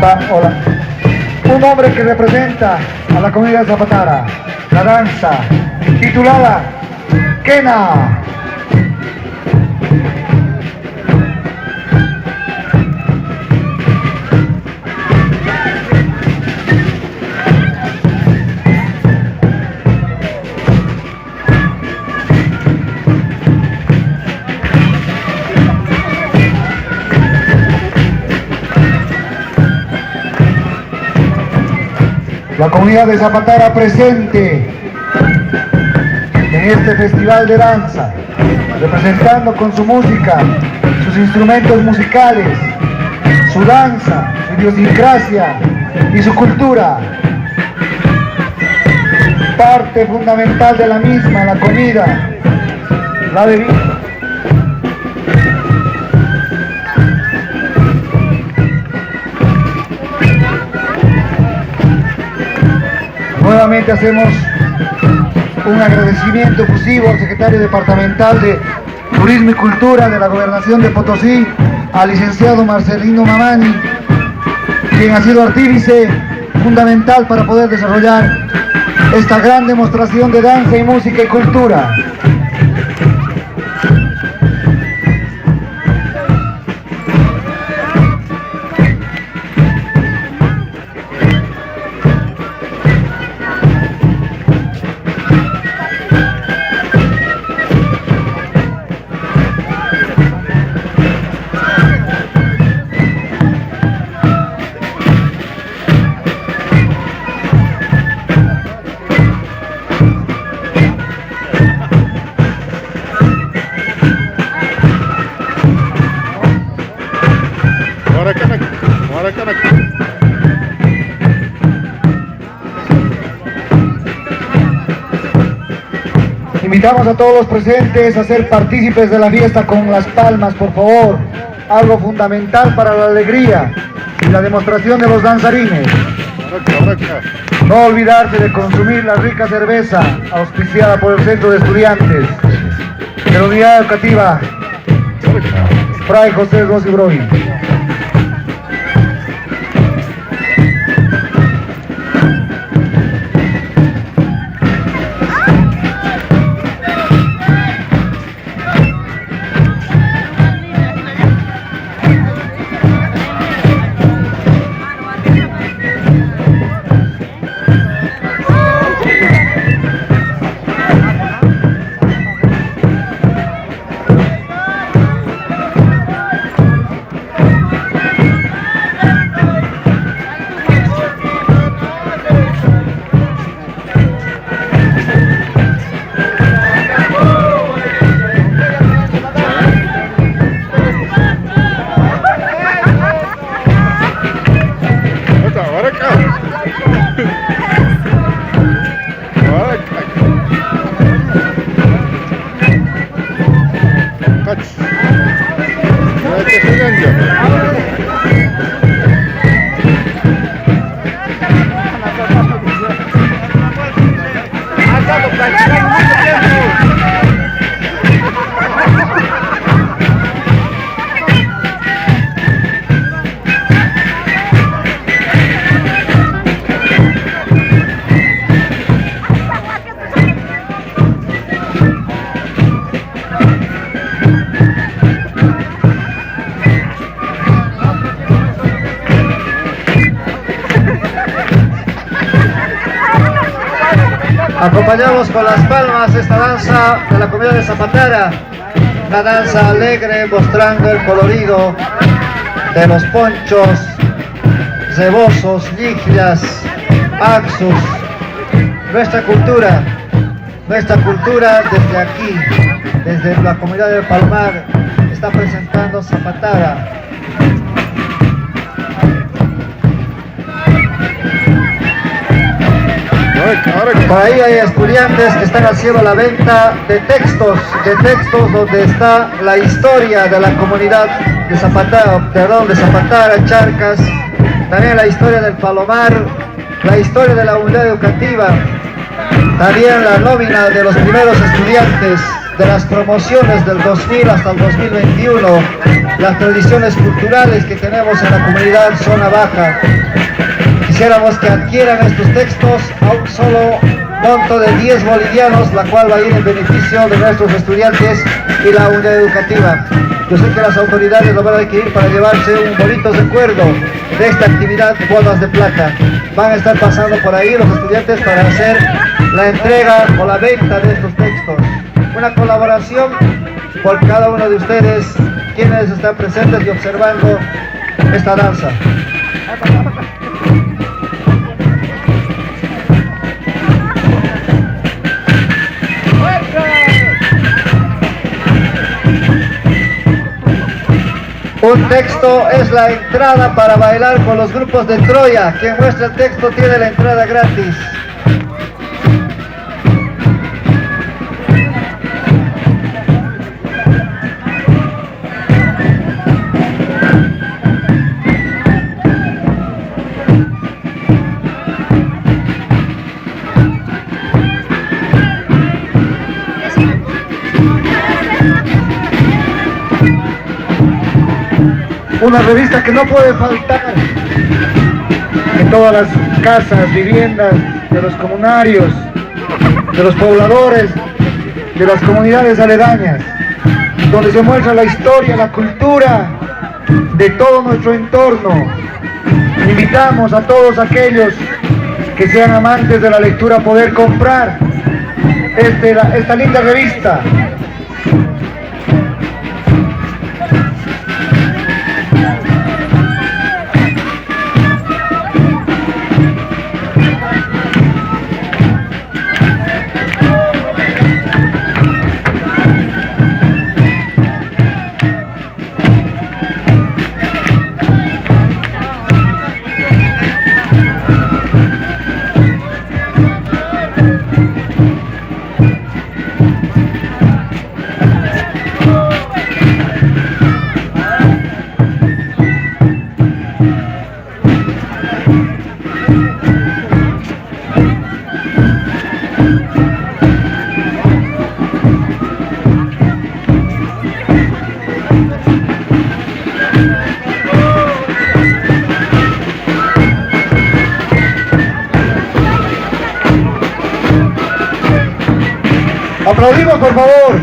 Hola. Un hombre que representa a la comunidad zapatara, la danza, titulada Quena. La comunidad de Zapatara presente en este festival de danza, representando con su música, sus instrumentos musicales, su danza, su idiosincrasia y su cultura. Parte fundamental de la misma, la comida, la bebida. Nuevamente hacemos un agradecimiento efusivo al secretario departamental de Turismo y Cultura de la Gobernación de Potosí, al licenciado Marcelino Mamani, quien ha sido artífice fundamental para poder desarrollar esta gran demostración de danza y música y cultura. Invitamos a todos los presentes a ser partícipes de la fiesta con las palmas, por favor. Algo fundamental para la alegría y la demostración de los danzarines. No olvidarse de consumir la rica cerveza auspiciada por el Centro de Estudiantes de la Unidad Educativa Fray José Rossi Brogui. Acompañamos con las palmas esta danza de la comunidad de Zapatara, una danza alegre mostrando el colorido de los ponchos, cebosos, ligias, axus, nuestra cultura desde aquí, desde la comunidad del Palmar, está presentando Zapatara. Por ahí hay estudiantes que están haciendo la venta de textos donde está la historia de la comunidad de Zapatara, Charcas, también la historia del Palomar, la historia de la unidad educativa, también la nómina de los primeros estudiantes de las promociones del 2000 hasta el 2021, las tradiciones culturales que tenemos en la comunidad Zona Baja. Quisiéramos que adquieran estos textos a un solo monto de 10 bolivianos, la cual va a ir en beneficio de nuestros estudiantes y la unidad educativa. Yo sé que las autoridades lo van a adquirir para llevarse un bonito recuerdo de esta actividad Bodas de Plata. Van a estar pasando por ahí los estudiantes para hacer la entrega o la venta de estos textos. Una colaboración por cada uno de ustedes, quienes están presentes y observando esta danza. Un texto es la entrada para bailar con los grupos de Troya. Quien muestra el texto tiene la entrada gratis. Una revista que no puede faltar en todas las casas, viviendas de los comunarios, de los pobladores, de las comunidades aledañas, donde se muestra la historia, la cultura de todo nuestro entorno. Invitamos a todos aquellos que sean amantes de la lectura a poder comprar esta linda revista. Aplaudimos, por favor.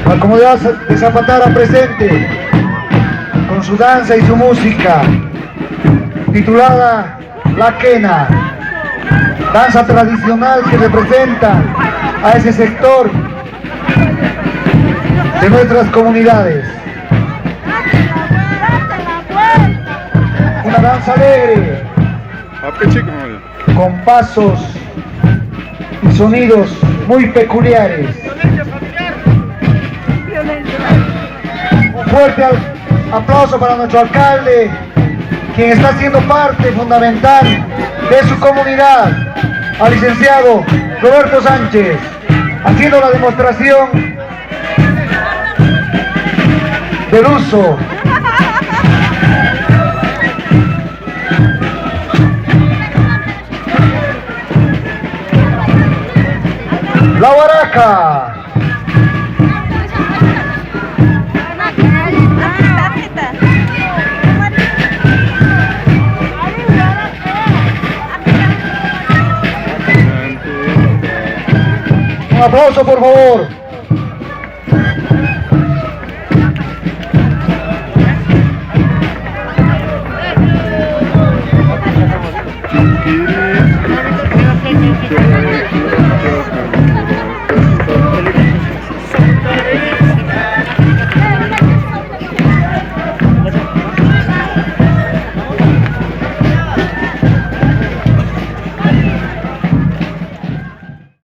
La comunidad de Zapatara presente con su danza y su música, titulada La Quena, danza tradicional que representa a ese sector de nuestras comunidades. Una danza alegre, con pasos y sonidos muy peculiares. Un fuerte aplauso para nuestro alcalde, quien está siendo parte fundamental de su comunidad, al licenciado Roberto Sánchez, haciendo la demostración del uso la guaraca. Un aplauso, por favor.